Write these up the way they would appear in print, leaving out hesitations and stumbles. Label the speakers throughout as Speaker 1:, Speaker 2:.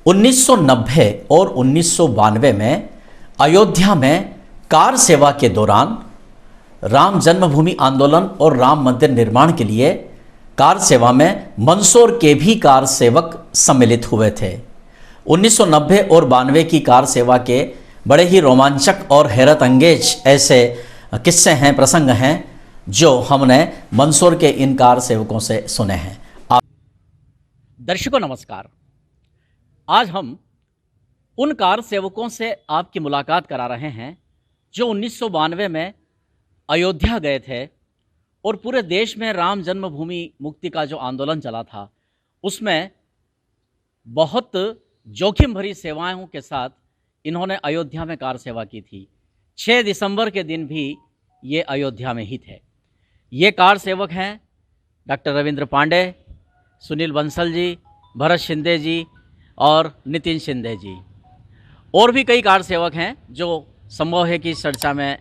Speaker 1: 1990 और 1992 में अयोध्या में कार सेवा के दौरान राम जन्मभूमि आंदोलन और राम मंदिर निर्माण के लिए कार सेवा में मंदसौर के भी कार सेवक सम्मिलित हुए थे। 1990 और 92 की कार सेवा के बड़े ही रोमांचक और हैरत अंगेज ऐसे किस्से हैं, प्रसंग हैं जो हमने मंदसौर के इन कार सेवकों से सुने हैं। दर्शकों नमस्कार, आज हम उन कार सेवकों से आपकी मुलाकात करा रहे हैं जो 1992 में अयोध्या गए थे और पूरे देश में राम जन्मभूमि मुक्ति का जो आंदोलन चला था उसमें बहुत जोखिम भरी सेवाओं के साथ इन्होंने अयोध्या में कार सेवा की थी। 6 दिसंबर के दिन भी ये अयोध्या में ही थे। ये कार सेवक हैं डॉक्टर रविंद्र पांडे, सुनील बंसल जी, भरत शिंदे जी और नितिन शिंदे जी। और भी कई कार सेवक हैं जो संभव है कि इस चर्चा में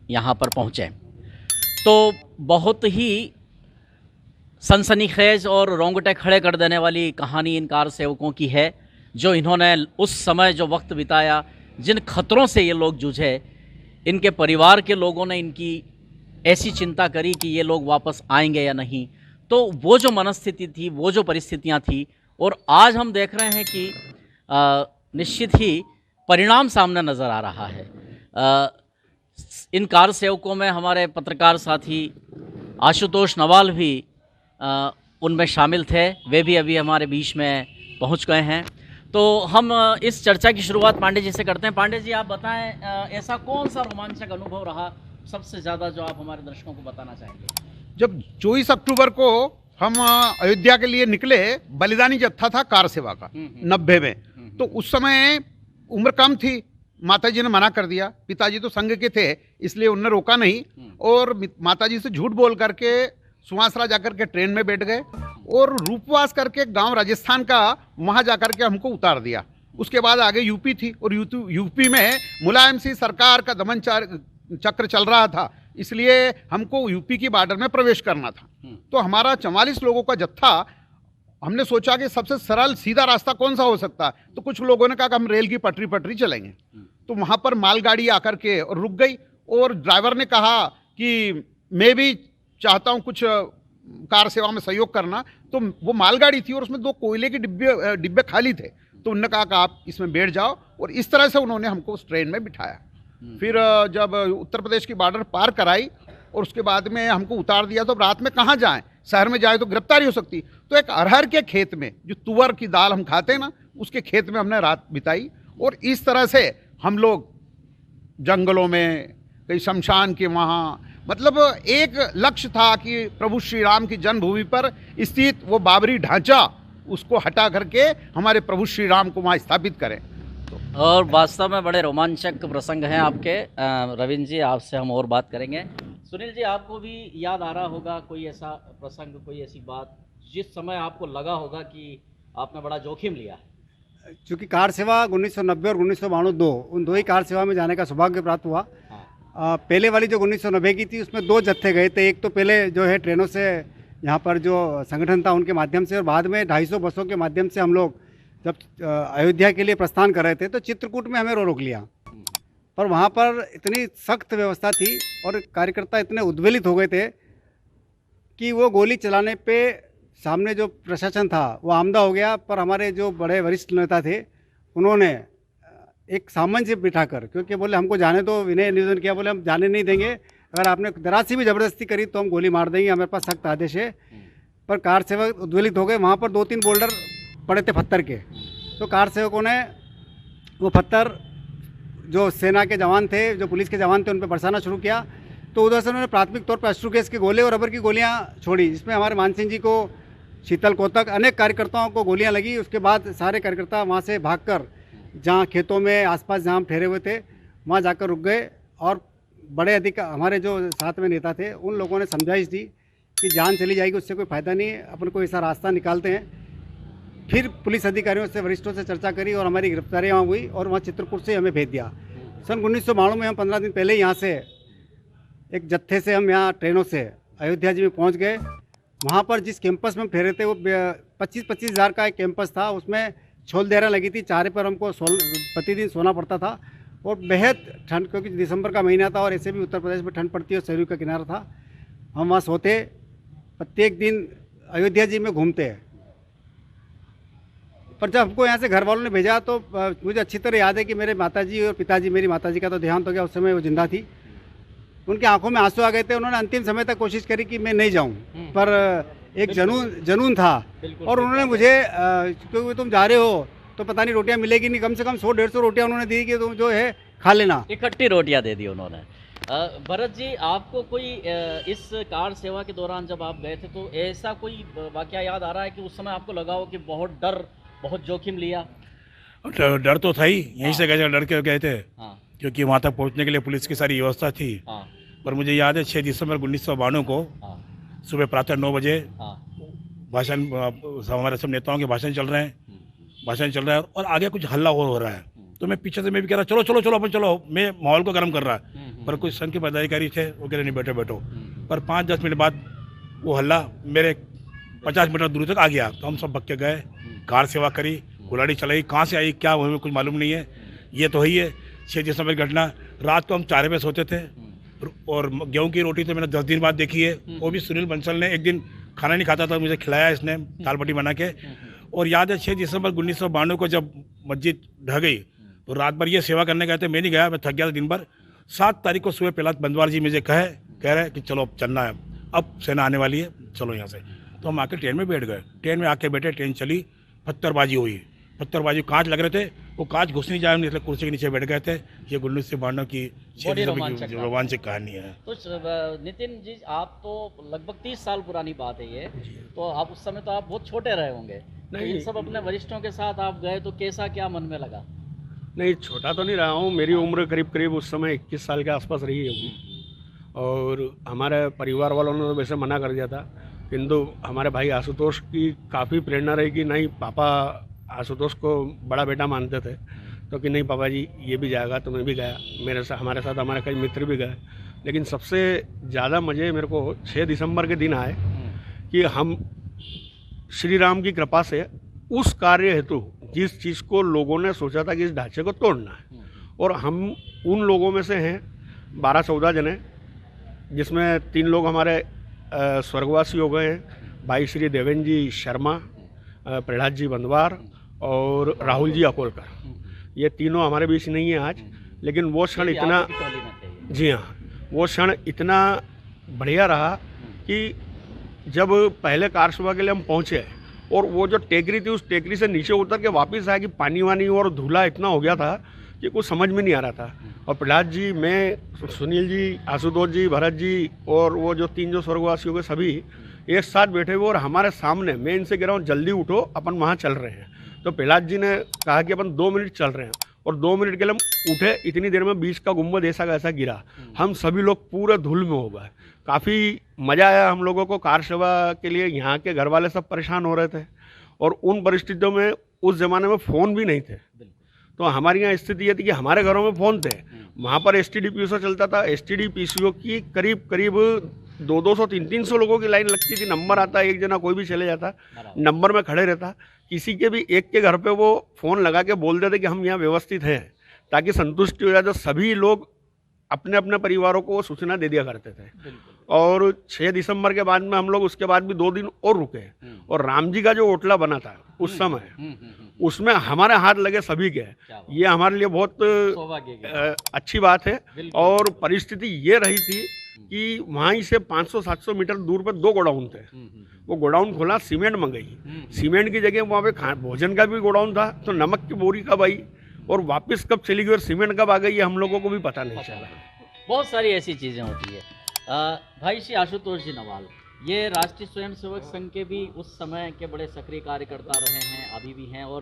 Speaker 1: यहाँ पर पहुँचे। तो बहुत ही सनसनीखेज और रोंगटे खड़े कर देने वाली कहानी इन कार सेवकों की है, जो इन्होंने उस समय जो वक्त बिताया, जिन खतरों से ये लोग जूझे, इनके परिवार के लोगों ने इनकी ऐसी चिंता करी कि ये लोग वापस आएंगे या नहीं। तो वो जो मनस्थिति थी, वो जो परिस्थितियाँ थी, और आज हम देख रहे हैं कि निश्चित ही परिणाम सामने नज़र आ रहा है। इन कार सेवकों में हमारे पत्रकार साथी आशुतोष नवाल भी उनमें शामिल थे। वे भी अभी हमारे बीच में पहुंच गए हैं। तो हम इस चर्चा की शुरुआत पांडे जी से करते हैं। पांडे जी, आप बताएं, ऐसा कौन सा रोमांचक अनुभव रहा सबसे ज़्यादा जो आप हमारे दर्शकों को बताना चाहेंगे?
Speaker 2: जब 24 अक्टूबर को हम अयोध्या के लिए निकले, बलिदानी जत्था था कार सेवा का 90 में, तो उस समय उम्र कम थी। माताजी ने मना कर दिया। पिताजी तो संघ के थे इसलिए उन्होंने रोका नहीं, और माताजी से झूठ बोल करके सुवासरा जाकर के ट्रेन में बैठ गए और रूपवास करके गांव राजस्थान का वहां जाकर के हमको उतार दिया। उसके बाद आगे यूपी थी और यूपी में मुलायम सिंह सरकार का दमन चक्र चल रहा था, इसलिए हमको यूपी की बॉर्डर में प्रवेश करना था। तो हमारा 44 लोगों का जत्था, हमने सोचा कि सबसे सरल सीधा रास्ता कौन सा हो सकता है, तो कुछ लोगों ने कहा कि हम रेल की पटरी चलेंगे। तो वहाँ पर मालगाड़ी आकर के और रुक गई, और ड्राइवर ने कहा कि मैं भी चाहता हूँ कुछ कार सेवा में सहयोग करना। तो वो मालगाड़ी थी और उसमें 2 कोयले के डिब्बे खाली थे, तो उन्होंने कहा कि आप इसमें बैठ जाओ, और इस तरह से उन्होंने हमको उस ट्रेन में बिठाया। फिर जब उत्तर प्रदेश की बॉर्डर पार कराई और उसके बाद में हमको उतार दिया, तो रात में कहाँ जाएं, शहर में जाए तो गिरफ्तारी हो सकती। तो एक अरहर के खेत में, जो तुअर की दाल हम खाते हैं ना, उसके खेत में हमने रात बिताई। और इस तरह से हम लोग जंगलों में, कई शमशान के वहाँ, मतलब एक लक्ष्य था कि प्रभु श्री राम की जन्मभूमि पर स्थित वो बाबरी ढांचा, उसको हटा करके हमारे प्रभु श्री राम को वहाँ स्थापित करें।
Speaker 1: और वास्तव में बड़े रोमांचक प्रसंग हैं आपके। रविंद्र जी, आपसे हम और बात करेंगे। सुनील जी, आपको भी याद आ रहा होगा कोई ऐसा प्रसंग, कोई ऐसी बात जिस समय आपको लगा होगा कि आपने बड़ा जोखिम लिया है?
Speaker 3: चूँकि कार सेवा 1990 और 1992 उन 2 ही कार सेवा में जाने का सौभाग्य प्राप्त हुआ। पहले वाली जो 1990 की थी उसमें 2 जत्थे गए थे। एक तो पहले जो है ट्रेनों से यहाँ पर जो संगठन था उनके माध्यम से, और बाद में 250 बसों के माध्यम से हम लोग जब अयोध्या के लिए प्रस्थान कर रहे थे तो चित्रकूट में हमें रोक लिया। पर वहाँ पर इतनी सख्त व्यवस्था थी और कार्यकर्ता इतने उद्वेलित हो गए थे कि वो गोली चलाने पे सामने जो प्रशासन था वो आमदा हो गया। पर हमारे जो बड़े वरिष्ठ नेता थे उन्होंने एक सामंजस्य बिठाकर, क्योंकि बोले हमको जाने दो, विनय निवेदन किया, बोले हम जाने नहीं देंगे, अगर आपने जरा सी भी ज़बरदस्ती करी तो हम गोली मार देंगे, हमारे पास सख्त आदेश है। पर कार सेवक उद्वेलित हो गए। वहाँ पर 2-3 बोल्डर पड़े थे पत्थर के, तो कार सेवकों ने वो पत्थर, जो सेना के जवान थे, जो पुलिस के जवान थे, उन पर बरसाना शुरू किया। तो उधर से उन्होंने प्राथमिक तौर पर अश्रु गैस के गोले और रबर की गोलियां छोड़ी, जिसमें हमारे मान सिंह जी को, शीतल कोतक, अनेक कार्यकर्ताओं को गोलियां लगी। उसके बाद सारे कार्यकर्ता वहां से भागकर जहां खेतों में आसपास जहां हम ठहरे हुए थे वहां जाकर रुक गए, और बड़े हमारे जो साथ में नेता थे उन लोगों ने समझाइश दी कि जान चली जाएगी, उससे कोई फ़ायदा नहीं है, अपन को ऐसा रास्ता निकालते हैं। फिर पुलिस अधिकारियों से, वरिष्ठों से चर्चा करी और हमारी गिरफ्तारी वहाँ हुई और वहाँ चित्रकूट से हमें भेज दिया। सन 1992 में हम 15 दिन पहले यहाँ से एक जत्थे से हम यहाँ ट्रेनों से अयोध्या जी में पहुँच गए। वहाँ पर जिस कैंपस में हम ठहरे थे वो 25-25 हज़ार का एक कैंपस था, उसमें छोल देहरा लगी थी, चारे पर हमको प्रतिदिन सोना पड़ता था और बेहद ठंड, क्योंकि दिसंबर का महीना था और ऐसे भी उत्तर प्रदेश में ठंड पड़ती है और सरयू का किनारा था। हम वहाँ सोते, प्रत्येक दिन अयोध्या जी में घूमते हैं। पर जब हमको यहाँ से घर वालों ने भेजा तो मुझे अच्छी तरह याद है कि मेरे माताजी और पिताजी, मेरी माताजी का तो देहांत हो गया, उस समय वो जिंदा थी, उनकी आंखों में आंसू आ गए थे। उन्होंने अंतिम समय तक कोशिश करी कि मैं नहीं जाऊं, पर एक जुनून था और उन्होंने मुझे, क्योंकि तुम जा रहे हो तो पता नहीं रोटियां मिलेगी नहीं, कम से कम 100-150 रोटियां उन्होंने दी कि तुम जो है खा लेना।
Speaker 1: इकट्ठी रोटियां दे दी उन्होंने। भरत जी, आपको कोई इस कार सेवा के दौरान जब आप गए थे तो ऐसा कोई वाकया याद आ रहा है कि उस समय आपको लगा हो कि बहुत डर, बहुत जोखिम लिया?
Speaker 4: डर तो था ही, यहीं से गए, डर के गए थे।
Speaker 1: हाँ।
Speaker 4: क्योंकि वहाँ तक पहुँचने के लिए पुलिस की सारी व्यवस्था थी।
Speaker 1: हाँ।
Speaker 4: पर मुझे याद है 6 दिसंबर 1992 को सुबह प्रातः 9 बजे भाषण, हमारे सब नेताओं के भाषण चल रहे हैं और आगे कुछ हल्ला हो रहा है। तो मैं पीछे से मैं भी कह रहा चलो चलो चलो अपन चलो, मैं माहौल को गर्म कर रहा है। पर कुछ संघ के पदाधिकारी थे, वो कह रहे नहीं बैठो बैठो। पर 5-10 मिनट बाद वो हल्ला मेरे 50 मीटर दूर तक आ गया। तो हम सब भग के गए, कार सेवा करी, गुलाड़ी चलाई, कहाँ से आई क्या हमें कुछ मालूम नहीं है। ये तो ही है 6 दिसंबर की घटना। रात को हम 4 बजे सोते थे और गेहूं की रोटी तो मैंने 10 दिन बाद देखी है। वो भी सुनील बंसल ने, एक दिन खाना नहीं खाता था, मुझे खिलाया इसने दाल बाटी बना के। और याद है 6 दिसंबर 1992 को जब मस्जिद ढह गई तो रात भर ये सेवा करने गए थे। मैं नहीं गया, मैं थक गया था दिन भर। 7 तारीख को सुबह प्रहलाद बंदवार जी मुझे कह रहे कि चलो अब चलना है, अब सेना आने वाली है, चलो यहाँ से। तो हम आके ट्रेन में बैठ गए। ट्रेन में आके बैठे, ट्रेन चली, पत्थरबाजी हुई, कांच लग रहे थे, वो कांच घुस नहीं जाए, इसलिए कुर्सी के नीचे बैठ गए थे। ये 1992 की रोमांचक कहानी है।
Speaker 1: तो नितिन जी, आप तो लगभग 30 साल पुरानी बात है ये, तो आप उस समय तो आप बहुत छोटे रहे होंगे। तो इन सब अपने वरिष्ठों के साथ आप गए तो कैसा, क्या मन में लगा?
Speaker 5: नहीं, छोटा तो नहीं रहा हूँ, मेरी उम्र करीब उस समय 21 साल के आसपास रही होगी। और हमारे परिवार वालों ने तो वैसे मना कर दिया था, किंतु हमारे भाई आशुतोष की काफ़ी प्रेरणा रही कि नहीं, पापा आशुतोष को बड़ा बेटा मानते थे, तो कि नहीं पापा जी ये भी जाएगा, तो मैं भी गया, हमारे साथ हमारे कई मित्र भी गए। लेकिन सबसे ज़्यादा मज़े मेरे को 6 दिसंबर के दिन आए कि हम श्री राम की कृपा से उस कार्य हेतु जिस चीज़ को लोगों ने सोचा था कि इस ढांचे को तोड़ना है, और हम उन लोगों में से हैं 12-14 जने, जिसमें 3 लोग हमारे स्वर्गवासी हो गए हैं, भाई श्री देवेंद्र जी शर्मा, प्रहलाद जी बंदवार और राहुल जी अकोलकर। ये तीनों हमारे बीच नहीं है आज, लेकिन वो क्षण इतना, जी हाँ, वो क्षण इतना बढ़िया रहा कि जब पहले कार सेवा के लिए हम पहुँचे और वो जो टेकरी थी, उस टेकरी से नीचे उतर के वापस आया कि पानी वानी और धूला इतना हो गया था कि कुछ समझ में नहीं आ रहा था। और प्रहलाद जी, मैं, सुनील जी, आशुतोष जी, भरत जी और वो जो 3 जो स्वर्गवासी हो गए, सभी एक साथ बैठे हुए और हमारे सामने, मैं इनसे कह रहा हूँ जल्दी उठो, अपन वहाँ चल रहे हैं। तो प्रहलाद जी ने कहा कि अपन 2 मिनट चल रहे हैं, और 2 मिनट के लिए हम उठे, इतनी देर में बीच का गुम्बद ऐसा का ऐसा गिरा। हम सभी लोग पूरे धूल में हो गए। काफ़ी मज़ा आया हम लोगों को। कार सेवा के लिए यहाँ के घर वाले सब परेशान हो रहे थे, और उन परिस्थितियों में उस ज़माने में फ़ोन भी नहीं थे। तो हमारी यहाँ स्थिति ये थी कि हमारे घरों में फ़ोन थे, वहाँ पर STD-PCO चलता था। STD-PCO की करीब 200-300 लोगों की लाइन लगती थी। नंबर आता, एक जना कोई भी चले जाता, नंबर में खड़े रहता। किसी के भी एक के घर पे वो फ़ोन लगा के बोल देते कि हम यहाँ व्यवस्थित हैं, ताकि संतुष्टि हो जाए। तो सभी लोग अपने अपने परिवारों को वो सूचना दे दिया करते थे। और 6 दिसंबर के बाद में हम लोग उसके बाद भी 2 दिन और रुके, और राम जी का जो ओटला बना था उस समय, उसमें हमारे हाथ लगे सभी के। ये हमारे लिए बहुत अच्छी बात है। और परिस्थिति ये रही थी कि वहीं से 500-700 मीटर दूर पर 2 गोडाउन थे। वो गोडाउन खोला, सीमेंट मंगाई, सीमेंट की जगह वहाँ पे भोजन का भी गोडाउन था। तो नमक की बोरी कब आई और वापस कब चली गई और सीमेंट कब आ गई, ये हम लोगों को भी पता नहीं चला।
Speaker 1: बहुत सारी ऐसी चीज़ें होती है। भाई श्री आशुतोष जी नवाल, ये राष्ट्रीय स्वयंसेवक संघ के भी उस समय के बड़े सक्रिय कार्यकर्ता रहे हैं, अभी भी हैं, और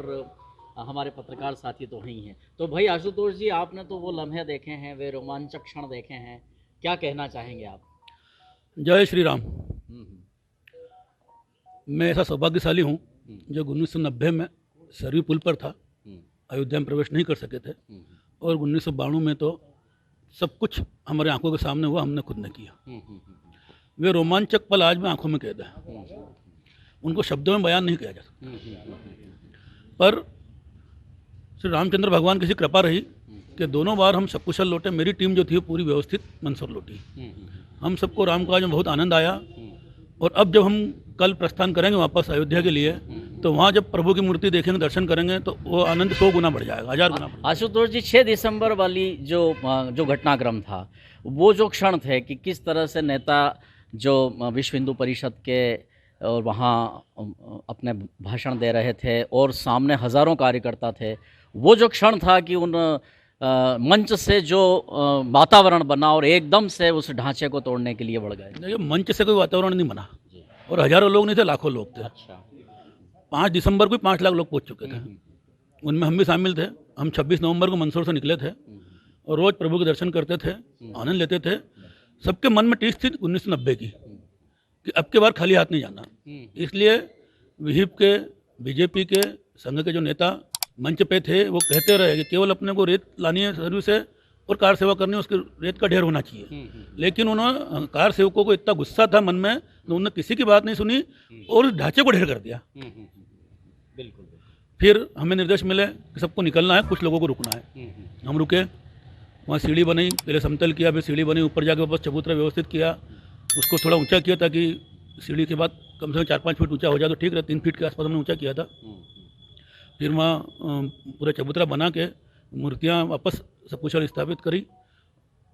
Speaker 1: हमारे पत्रकार साथी तो ही हैं। तो भाई आशुतोष जी, आपने तो वो लम्हे देखे हैं, वे रोमांचक क्षण देखे हैं, क्या कहना चाहेंगे आप?
Speaker 6: जय श्री राम। मैं ऐसा सौभाग्यशाली हूँ जो 1990 में सरयू पुल पर था, अयोध्या में प्रवेश नहीं कर सके थे, और 1992 में तो सब कुछ हमारे आंखों के सामने हुआ, हमने खुद ने किया। वे रोमांचक पल आज में आंखों में कैद है, उनको शब्दों में बयान नहीं किया जा सकता। पर श्री रामचंद्र भगवान की सी कृपा रही कि दोनों बार हम सकुशल लौटे। मेरी टीम जो थी वो पूरी व्यवस्थित मंसूर लौटी। हम सबको राम काज में बहुत आनंद आया। और अब जब हम कल प्रस्थान करेंगे वापस अयोध्या के लिए, तो वहाँ जब प्रभु की मूर्ति देखेंगे, दर्शन करेंगे, तो वो आनंद 100 गुना बढ़ जाएगा, 1000 गुना बढ़ जाएगा।
Speaker 1: आशुतोष जी, 6 दिसंबर वाली जो घटनाक्रम था, वो जो क्षण थे कि किस तरह से नेता जो विश्व हिंदू परिषद के और वहाँ अपने भाषण दे रहे थे और सामने हज़ारों कार्यकर्ता थे, वो जो क्षण था कि उन मंच से जो वातावरण बना और एकदम से उस ढांचे को तोड़ने के लिए बढ़ गए।
Speaker 6: देखिए, मंच से कोई वातावरण नहीं बना और हज़ारों लोग नहीं थे, लाखों लोग थे।
Speaker 1: अच्छा।
Speaker 6: 5 दिसंबर को 5 लाख लोग पहुँच चुके थे। उनमें हम भी शामिल थे। हम 26 नवंबर को मंदसौर से निकले थे और रोज़ प्रभु के दर्शन करते थे, आनंद लेते थे। सबके मन में टीस थी 1990 की कि अब के बार खाली हाथ नहीं जाना। इसलिए विहिप के, बीजेपी के, संघ के जो नेता मंच पे थे, वो कहते रहे कि केवल अपने को रेत लानी है सर्विस से और कार सेवा करनी है, उसके रेत का ढेर होना चाहिए। लेकिन उन्होंने कार सेवकों को इतना गुस्सा था मन में, तो उन्होंने किसी की बात नहीं सुनी और उस ढांचे को ढेर कर दिया।
Speaker 1: बिल्कुल।
Speaker 6: फिर हमें निर्देश मिले कि सबको निकलना है, कुछ लोगों को रुकना है। हम रुके, वहाँ सीढ़ी बनी, पहले समतल किया, फिर सीढ़ी बनी, ऊपर जाके वापस चबूतरा व्यवस्थित किया, उसको थोड़ा ऊंचा किया ताकि सीढ़ी के बाद कम से कम 4-5 फीट ऊंचा हो जाए तो ठीक रहे। 3 फीट के आसपास हमने ऊंचा किया था। फिर वहाँ पूरा चबूतरा बना के मूर्तियाँ वापस सब कुछ स्थापित करी।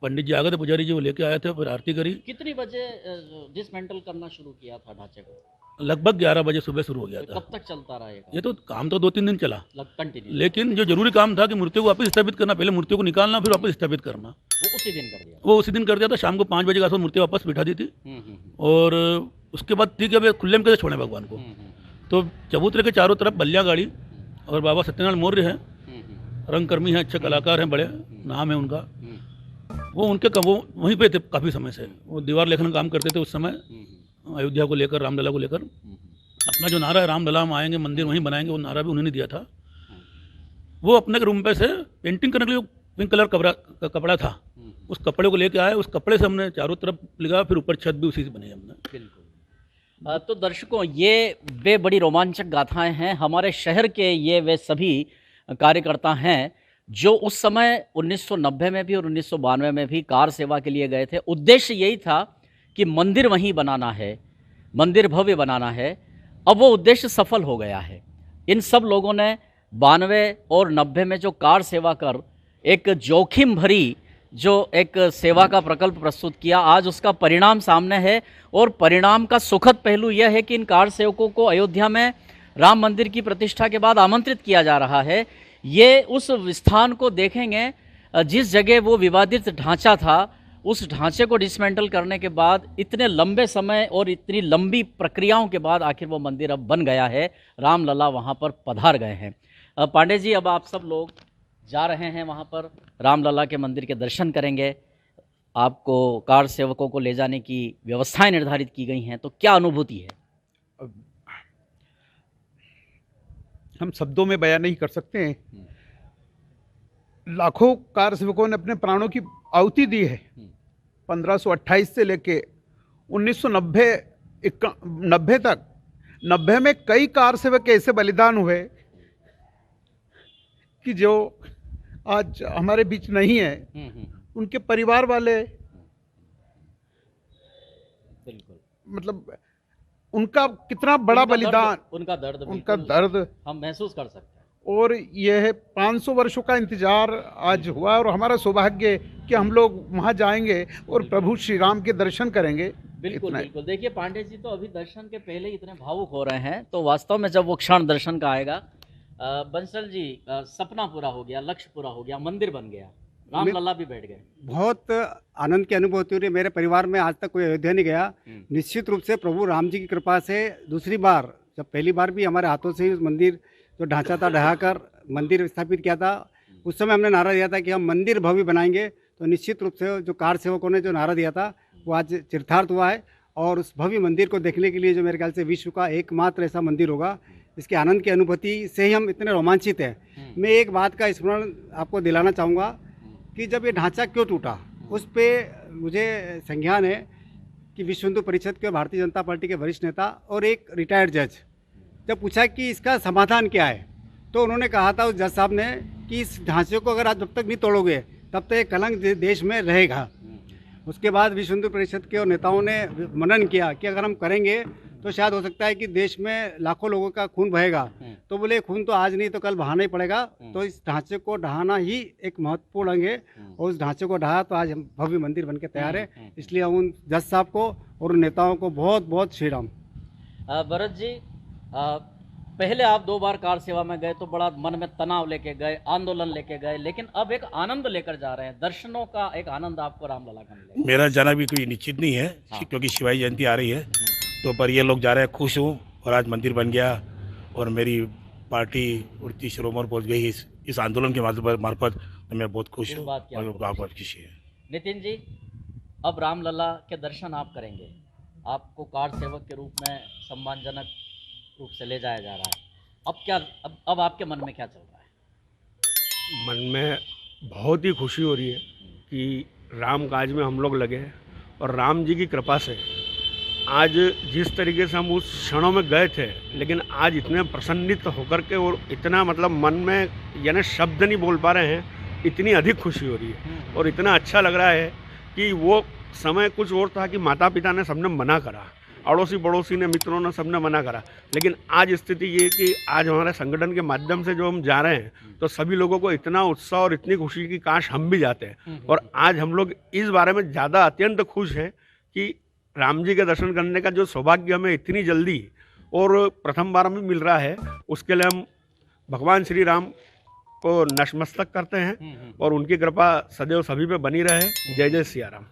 Speaker 6: पंडित जी आ गए थे, पुजारी जी वो लेके आए थे, फिर आरती करी।
Speaker 1: कितनी बजे डिसमेंटल करना शुरू किया था ढांचे को?
Speaker 6: लगभग 11 बजे सुबह शुरू हो गया था।
Speaker 1: कब तक चलता रहेगा?
Speaker 6: ये तो काम तो 2-3 दिन चला,
Speaker 1: कंटिन्यू।
Speaker 6: लेकिन जो जरूरी काम था कि मूर्तियों को वापस स्थापित करना, पहले मूर्तियों को निकालना, फिर वापस स्थापित करना,
Speaker 1: वो उसी दिन कर दिया।
Speaker 6: वो उसी दिन कर दिया था। शाम को 5 बजे के आसपास मूर्ति वापस बिठा दी थी। और उसके बाद ठीक है, अब खुले में कैसे छोड़ें भगवान को। तो चबूतरे के चारों तरफ बल्लियाँ गाड़ी और बाबा सत्यनारायण मौर्य हैं, रंगकर्मी हैं, अच्छे कलाकार हैं, बड़े नाम है उनका। वो उनके वो वहीं पे थे काफ़ी समय से। वो दीवार लेखन काम करते थे उस समय, अयोध्या को लेकर, रामलला को लेकर। अपना जो नारा है, रामलला हम आएंगे, मंदिर वहीं बनाएंगे, वो नारा भी उन्होंने दिया था। वो अपने रूम पे से पेंटिंग करने के लिए पिंक कलर कपड़ा था, उस कपड़े को लेके आए। उस कपड़े से हमने चारों तरफ लगा, फिर ऊपर छत भी उसी से बनी हमने।
Speaker 1: बिल्कुल। तो दर्शकों, ये वे बड़ी रोमांचक गाथाएं हैं। हमारे शहर के ये वे सभी कार्यकर्ता हैं जो उस समय 1990 में भी और 1992 में भी कार सेवा के लिए गए थे। उद्देश्य यही था कि मंदिर वहीं बनाना है, मंदिर भव्य बनाना है। अब वो उद्देश्य सफल हो गया है। इन सब लोगों ने 92 और 90 में जो कार सेवा कर एक जोखिम भरी जो एक सेवा का प्रकल्प प्रस्तुत किया, आज उसका परिणाम सामने है। और परिणाम का सुखद पहलू यह है कि इन कार सेवकों को अयोध्या में राम मंदिर की प्रतिष्ठा के बाद आमंत्रित किया जा रहा है। ये उस स्थान को देखेंगे जिस जगह वो विवादित ढांचा था, उस ढांचे को डिसमेंटल करने के बाद इतने लंबे समय और इतनी लंबी प्रक्रियाओं के बाद आखिर वो मंदिर अब बन गया है। रामलला वहाँ पर पधार गए हैं। पांडे जी, अब आप सब लोग जा रहे हैं वहाँ पर, रामलला के मंदिर के दर्शन करेंगे। आपको कार सेवकों को ले जाने की व्यवस्थाएं निर्धारित की गई हैं, तो क्या अनुभूति है?
Speaker 2: हम शब्दों में बयान नहीं कर सकते हैं। लाखों कार सेवकों ने अपने प्राणों की आहुति दी है। 1528 से लेके 1990 तक 90 में कई कार सेवक ऐसे बलिदान हुए कि जो आज हमारे बीच नहीं है। उनके परिवार वाले,
Speaker 1: बिल्कुल,
Speaker 2: मतलब उनका कितना बड़ा बलिदान,
Speaker 1: उनका दर्द हम महसूस कर सकते हैं।
Speaker 2: और यह है 500 वर्षों का इंतजार आज हुआ और हमारा सौभाग्य कि हम लोग वहाँ जाएंगे और प्रभु श्री राम के दर्शन करेंगे।
Speaker 1: बिल्कुल बिल्कुल। देखिए पांडे जी तो अभी दर्शन के पहले ही इतने भावुक हो रहे हैं, तो वास्तव में जब वो क्षण दर्शन का आएगा। बंसल जी, सपना पूरा हो गया, लक्ष्य पूरा हो गया, मंदिर बन गया, रामलला भी बैठ गए।
Speaker 3: बहुत आनंद की अनुभूति हो रही है। मेरे परिवार में आज तक कोई अयोध्या नहीं गया। निश्चित रूप से प्रभु राम जी की कृपा से दूसरी बार, जब पहली बार भी हमारे हाथों से ही उस मंदिर जो ढांचा था ढहाकर मंदिर स्थापित किया था, उस समय हमने नारा दिया था कि हम मंदिर भव्य बनाएंगे। तो निश्चित रूप से जो कार सेवकों ने जो नारा दिया था वो आज चरितार्थ हुआ है। और उस भव्य मंदिर को देखने के लिए जो मेरे ख्याल से विश्व का एकमात्र ऐसा मंदिर होगा, इसके आनंद की अनुभूति से ही हम इतने रोमांचित हैं। मैं एक बात का स्मरण आपको दिलाना चाहूँगा कि जब ये ढांचा क्यों टूटा, उस पर मुझे संज्ञान है कि विश्व हिंदू परिषद के भारतीय जनता पार्टी के वरिष्ठ नेता और एक रिटायर्ड जज जब पूछा कि इसका समाधान क्या है, तो उन्होंने कहा था उस जज साहब ने कि इस ढांचे को अगर आप जब तक नहीं तोड़ोगे तब तक ये कलंक देश में रहेगा। उसके बाद विश्व हिंदू परिषद के और नेताओं ने मनन किया कि अगर हम करेंगे तो शायद हो सकता है कि देश में लाखों लोगों का खून बहेगा। तो बोले खून तो आज नहीं तो कल बहाना ही पड़ेगा, तो इस ढांचे को ढहाना ही एक महत्वपूर्ण अंग है और उस ढांचे को ढहा तो आज हम भव्य मंदिर बन के तैयार है। इसलिए हम उन जज साहब को और उन नेताओं को बहुत बहुत श्री राम।
Speaker 1: भरत जी, पहले आप 2 बार कार सेवा में गए तो बड़ा मन में तनाव लेके गए, आंदोलन लेके गए, लेकिन अब एक आनंद लेकर जा रहे हैं, दर्शनों का एक आनंद आपको रामलला का मिलेगा।
Speaker 4: मेरा जाना भी कोई निश्चित नहीं है, क्योंकि शिवाजी जयंती आ रही है, तो पर ये लोग जा रहे हैं, खुश हूँ। और आज मंदिर बन गया और मेरी पार्टी उड़ती शिरोमणि पहुँच गई इस आंदोलन के मार्फत, तो मैं बहुत खुश हूँ और बहुत खुशी है।
Speaker 1: नितिन जी, अब रामलला के दर्शन आप करेंगे, आपको कार सेवक के रूप में सम्मानजनक रूप से ले जाया जा रहा है, अब क्या अब आपके मन में क्या चल रहा है?
Speaker 5: मन में बहुत ही खुशी हो रही है कि राम काज में हम लोग लगे हैं और राम जी की कृपा से आज जिस तरीके से हम उस क्षणों में गए थे, लेकिन आज इतने प्रसन्नित होकर के और इतना मतलब मन में यानी शब्द नहीं बोल पा रहे हैं, इतनी अधिक खुशी हो रही है और इतना अच्छा लग रहा है कि वो समय कुछ और था कि माता पिता ने सबने मना करा, अड़ोसी पड़ोसी ने, मित्रों ने, सबने मना करा, लेकिन आज स्थिति ये कि आज हमारे संगठन के माध्यम से जो हम जा रहे हैं तो सभी लोगों को इतना उत्साह और इतनी खुशी कि काश हम भी जाते हैं। और आज हम लोग इस बारे में ज़्यादा अत्यंत खुश हैं कि राम जी के दर्शन करने का जो सौभाग्य हमें इतनी जल्दी और प्रथम बार में मिल रहा है, उसके लिए हम भगवान श्री राम को नतमस्तक करते हैं और उनकी कृपा सदैव सभी पे बनी रहे। जय जय सिया राम।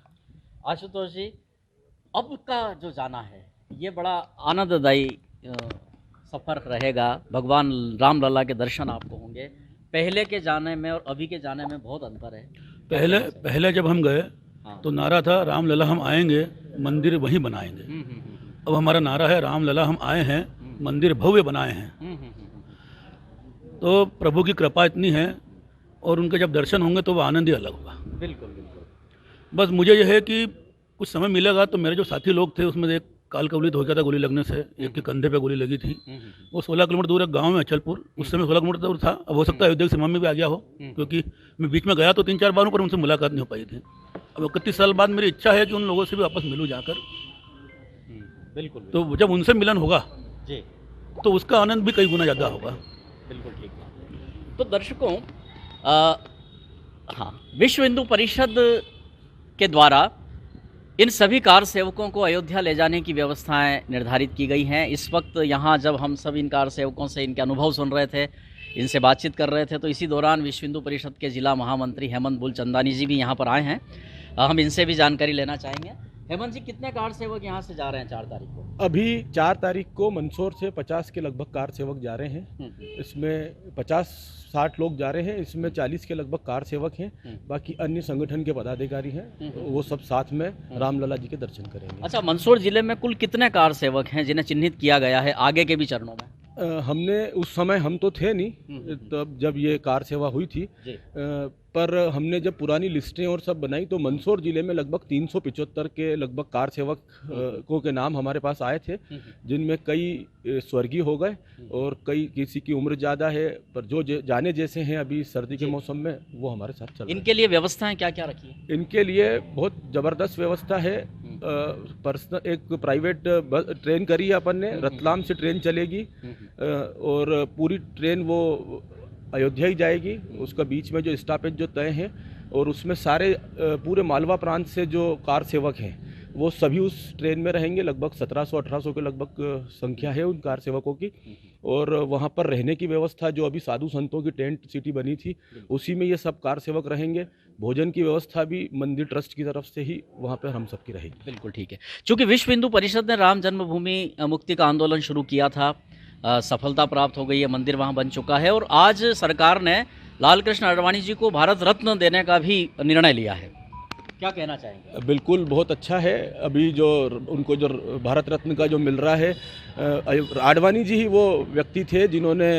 Speaker 1: आशुतोष जी, अब का जो जाना है ये बड़ा आनंददायी सफ़र रहेगा, भगवान रामलला के दर्शन आपको होंगे। पहले के जाने में और अभी के जाने में बहुत अंतर है।
Speaker 6: पहले जब हम गए तो नारा था रामलला हम आएंगे, मंदिर वहीं बनाएंगे। अब हमारा नारा है रामलला हम आए हैं, मंदिर भव्य बनाए हैं। तो प्रभु की कृपा इतनी है और उनके जब दर्शन होंगे तो वो आनंद ही अलग होगा।
Speaker 1: बिल्कुल बिल्कुल।
Speaker 6: बस मुझे यह है कि कुछ समय मिलेगा तो मेरे जो साथी लोग थे उसमें एक काल कवलित हो गया था गोली लगने से, एक के कंधे पे गोली लगी थी। वो 16 किलोमीटर दूर एक गांव है अचलपुर, उस समय 16 किलोमीटर दूर था। अब हो सकता है अयोध्या की सीमा में भी आ गया हो, क्योंकि मैं बीच में गया तो 3-4 बार पर उनसे मुलाकात नहीं हो पाई थी। अब 31 साल बाद मेरी इच्छा है कि उन लोगों से भी वापस मिलूँ जाकर।
Speaker 1: बिल्कुल।
Speaker 6: तो जब उनसे मिलन होगा
Speaker 1: जी
Speaker 6: तो उसका आनंद भी कई गुना ज़्यादा होगा।
Speaker 1: बिल्कुल ठीक है। तो दर्शकों, हाँ, विश्व हिंदू परिषद के द्वारा इन सभी कार सेवकों को अयोध्या ले जाने की व्यवस्थाएं निर्धारित की गई हैं। इस वक्त यहाँ जब हम सब इन कार सेवकों से इनके अनुभव सुन रहे थे, इनसे बातचीत कर रहे थे, तो इसी दौरान विश्व हिंदू परिषद के जिला महामंत्री हेमंत बुलचंदानी जी भी यहाँ पर आए हैं। हम इनसे भी जानकारी लेना चाहेंगे। हेमंत जी, कितने कार सेवक यहाँ से जा रहे हैं 4 तारीख को?
Speaker 7: अभी 4 तारीख को मंदसौर से 50 के लगभग कार सेवक जा रहे हैं। इसमें 50-60 लोग जा रहे हैं, इसमें 40 के लगभग कार सेवक हैं, बाकी अन्य संगठन के पदाधिकारी हैं, वो सब साथ में रामलला जी के दर्शन करेंगे।
Speaker 1: अच्छा, मंदसौर जिले में कुल कितने कार सेवक हैं जिन्हें चिन्हित किया गया है आगे के भी चरणों में?
Speaker 7: हमने उस समय, हम तो थे नहीं तब जब ये कार सेवा हुई थी, पर हमने जब पुरानी लिस्टें और सब बनाई तो मंदसौर जिले में लगभग 375 के लगभग कार सेवकों के नाम हमारे पास आए थे, जिनमें कई स्वर्गीय हो गए और कई किसी की उम्र ज़्यादा है, पर जो जाने जैसे हैं अभी सर्दी के मौसम में वो हमारे साथ चल रहे हैं।
Speaker 1: इनके लिए व्यवस्थाएं क्या क्या रखी हैं?
Speaker 7: इनके लिए बहुत ज़बरदस्त व्यवस्था है। पर्सनल एक प्राइवेट ट्रेन करी है अपन ने, रतलाम से ट्रेन चलेगी और पूरी ट्रेन वो अयोध्या ही जाएगी। उसका बीच में जो स्टॉपेज जो तय है और उसमें सारे पूरे मालवा प्रांत से जो कार सेवक हैं वो सभी उस ट्रेन में रहेंगे। लगभग 1700-1800 के लगभग संख्या है उन कार सेवकों की। और वहाँ पर रहने की व्यवस्था जो अभी साधु संतों की टेंट सिटी बनी थी उसी में ये सब कार सेवक रहेंगे। भोजन की व्यवस्था भी मंदिर ट्रस्ट की तरफ से ही वहाँ पर हम सबकी रहेगी।
Speaker 1: बिल्कुल ठीक है। चूँकि विश्व हिंदू परिषद ने राम जन्मभूमि मुक्ति का आंदोलन शुरू किया था, सफलता प्राप्त हो गई है, मंदिर वहाँ बन चुका है और आज सरकार ने लाल कृष्ण आडवाणी जी को भारत रत्न देने का भी निर्णय लिया है। क्या कहना चाहेंगे?
Speaker 7: बिल्कुल बहुत अच्छा है। अभी जो उनको जो भारत रत्न का जो मिल रहा है, आडवाणी जी ही वो व्यक्ति थे जिन्होंने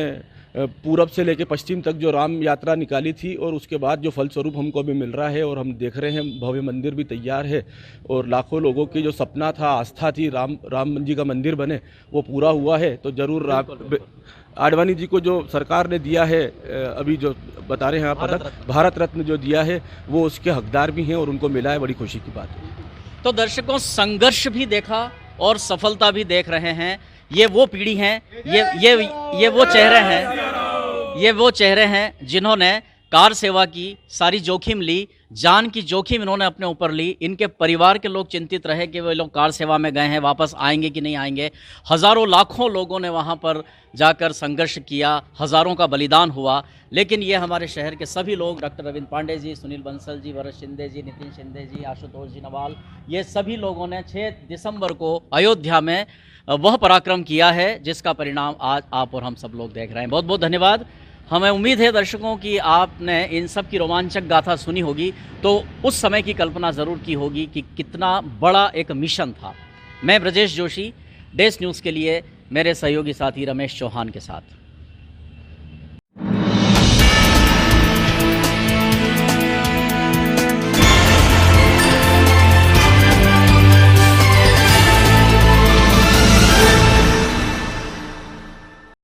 Speaker 7: पूरब से लेकर पश्चिम तक जो राम यात्रा निकाली थी और उसके बाद जो फलस्वरूप हमको अभी मिल रहा है और हम देख रहे हैं भव्य मंदिर भी तैयार है और लाखों लोगों की जो सपना था, आस्था थी राम जी का मंदिर बने, वो पूरा हुआ है। तो ज़रूर आडवाणी जी को जो सरकार ने दिया है, अभी जो बता रहे हैं आप पदक, भारत रत्न जो दिया है, वो उसके हकदार भी हैं और उनको मिला है, बड़ी खुशी की बात है।
Speaker 1: तो दर्शकों, संघर्ष भी देखा और सफलता भी देख रहे हैं। ये वो पीढ़ी हैं, ये वो चेहरे हैं, ये वो चेहरे हैं जिन्होंने कार सेवा की सारी जोखिम ली, जान की जोखिम इन्होंने अपने ऊपर ली। इनके परिवार के लोग चिंतित रहे कि वे लोग कार सेवा में गए हैं, वापस आएंगे कि नहीं आएंगे। हज़ारों लाखों लोगों ने वहाँ पर जाकर संघर्ष किया, हज़ारों का बलिदान हुआ। लेकिन ये हमारे शहर के सभी लोग, डॉक्टर रविंद्र पांडे जी, सुनील बंसल जी, भरत शिंदे जी, नितिन शिंदे जी, आशुतोष जी नवाल, ये सभी लोगों ने 6 दिसंबर को अयोध्या में वह पराक्रम किया है जिसका परिणाम आज आप और हम सब लोग देख रहे हैं। बहुत बहुत धन्यवाद। हमें उम्मीद है दर्शकों कि आपने इन सब की रोमांचक गाथा सुनी होगी तो उस समय की कल्पना ज़रूर की होगी कि कितना बड़ा एक मिशन था। मैं ब्रजेश जोशी, डेस्क न्यूज़ के लिए मेरे सहयोगी साथी रमेश चौहान के साथ।